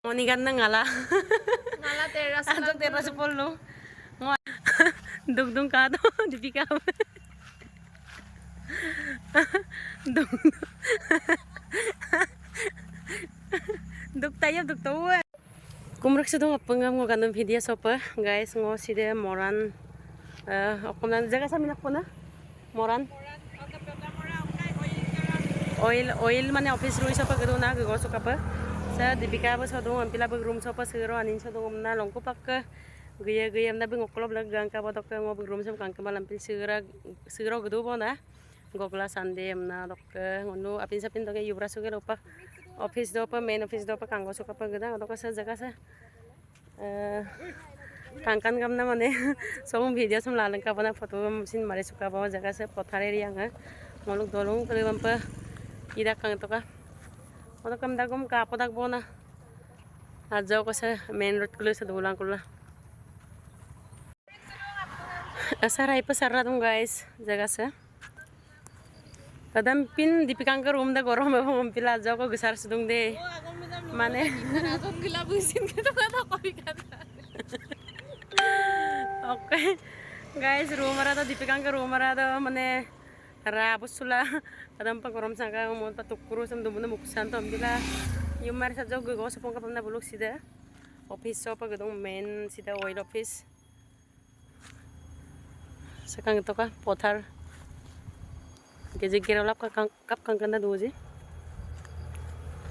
Moni kan ngala. Ngala teras. Anto teras polo. Ngo dugdung ka to dipikaw. Dug dug tayo dug tawa. Kumrak sa dong apangam ngo kanong video sopa guys ngo side moran okomnan jaga sa minak po na moran oil mane office rui sopa gado na gago suka pa sa dipika ba sa dong ampila bag room sopa siguro anin sa dong na longko pakka gaya gaya na bing okolob lag gang ka ba dokka ngo bag room som kang kamalam pil siguro gado bo na gogla sande amna dokka ngono apin sapin doge yubra suge lopa office do pa main office do pa kanggo suka pa gada dokka sa jaga sa kankan kam na mane som video som lalang ka bana photo sin mare suka ba jaga sa pothare riang ha ngoluk dolung kale bampa ida kang to ka oto kam dagom ka podak bona ajaw ko sa main road kulo sa dulang kulo asarai pa sarra dum guys jaga sa kadam pin dipikang ka room da gorom ba pila ajaw ko gisar sudung de mane Akong gilabusin ka to kata ko ikata. okay guys rumara to dipikang ka rumara to mane rabos sula kadam pa gorom sanga mo patukuro sam dumo na muksan to ambila yung mar sa jog go sa pong kapam na bulok sida office so pa gadong main sida oil office sa kang to ka pothar gejek giralap ka kap kang kanda doji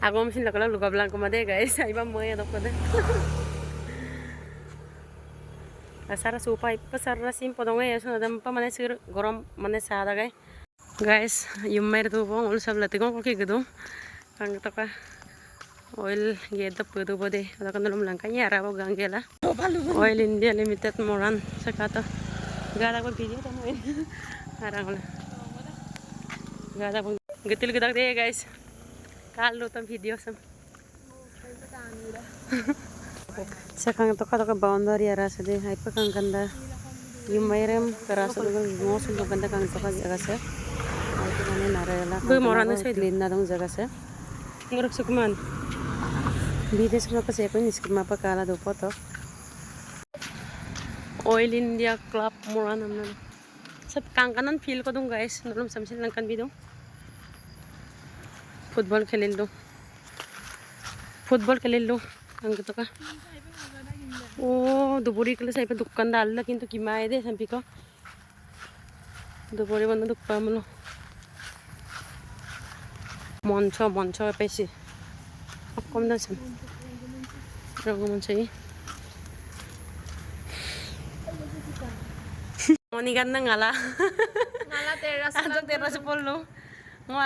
agom sin lakala luga blanco made guys aiba moy adok kode asara supa ipasara sim podonge yaso adam pa mane sir gorom mane sada guys yung mer tu bong ul sab lati ko ki gudu kang to ka oil gedap gudu bode ada kan lum langkanya ara bo gangela oil india limited moran sakato gada ko video to mo arang la gada bo getil gedak de guys kalu tam video sam sakang to ka boundary ara sa de hai pa kang ganda yung mayram karasa dugal mo sum ganda kang to ka jaga sa ai to mane narela bu moran na sai lin na dong jaga sa ngorok sukman bides ko pa sa ko ni skima pa kala do poto oil india club moran namna sab kang kanan feel ko dong guys nulum samsin lang kan bidong football खेलिल दो ang to ka o duburi kala sai pa dukkan dal la kintu kimai de sampi ko duburi banda dukpa mulo moncho pesi akom da sam rago monchai moni kan ngala Ngala teras. anto teras polo ngo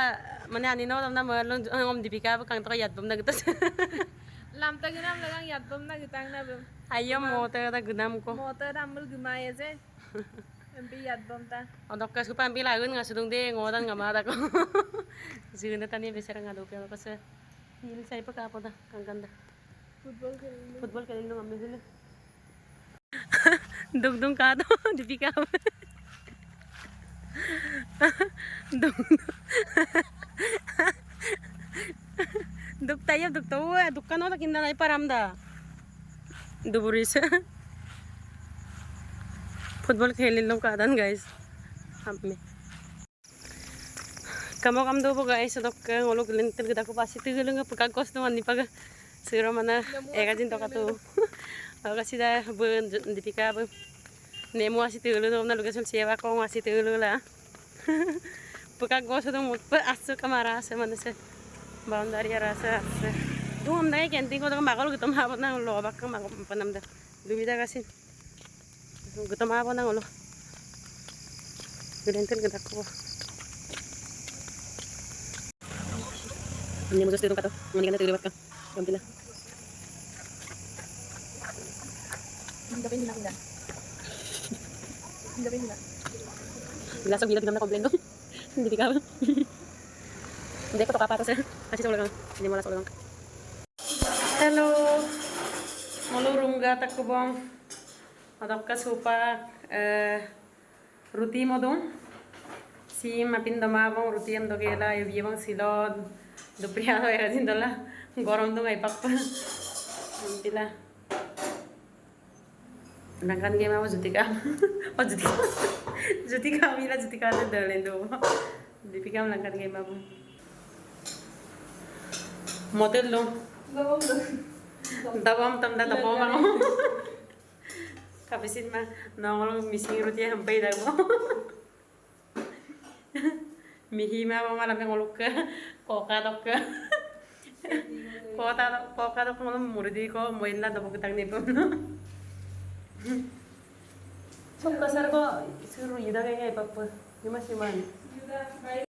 mane ani no tamna malong ngom dipika kang to yat bom na gitas Lamta ginam lagang yatbam na gitang na bam. ayam motor ta gunam ko Motor amul gumaya je. Empi yatbam ta. odok kas ko pampila gun nga sudung de ngodan nga mata ko zuna tani besara nga dope ko sa hil sai pa kapo da kang ganda football kelin no amme dile dugdung ka to dipika dug dug tayo dug tawa dukkan no kinda nai paramda duburis football खेलिल लो कादन guys amme kamo kam do guys dok ngolo geleng tel geda ko pasi tigeleng pagka kos no ani paga sira mana ega jin to ka to aga sida ben dipika be nemo asi tigeleng no na lugar sol sewa ko asi tigeleng la pagka kos do mut pa asu kamara se mana se boundary rasa tu am dai kenting ko magol gutom habot nang lobak ka mag panamda dubida kasin gutom habot nang ulo gulentel gedak ko ini mudah sedang kata mendingan kita lewat kan gampila hindi bila sa bila tinamna komplain do hindi ka hindi ko to kapatos kasi sa ulang hindi mo la sa ulang hello molo runga takubong adap ka supa ruti modon si mapin damabong ruti am dogela yobiyang silod dupriado era dindola gorom dong ay pakpa Nantilah. Nangkan game apa Jutika? Oh Jutika. Jutika Mila Jutika ada dalin tuh. Dipika nangkan game apa? Motel lo. Tapam tam da tapam bang. Kapisin mah nongol missing ruti hampai dah mo. Mihi mah malam yang ngolok ke koka tok ke. Koka tok malam murdi ko moin lah tapok ketang nipom. Sok kasar ko suruh ida kayaknya papa. Gimana sih man?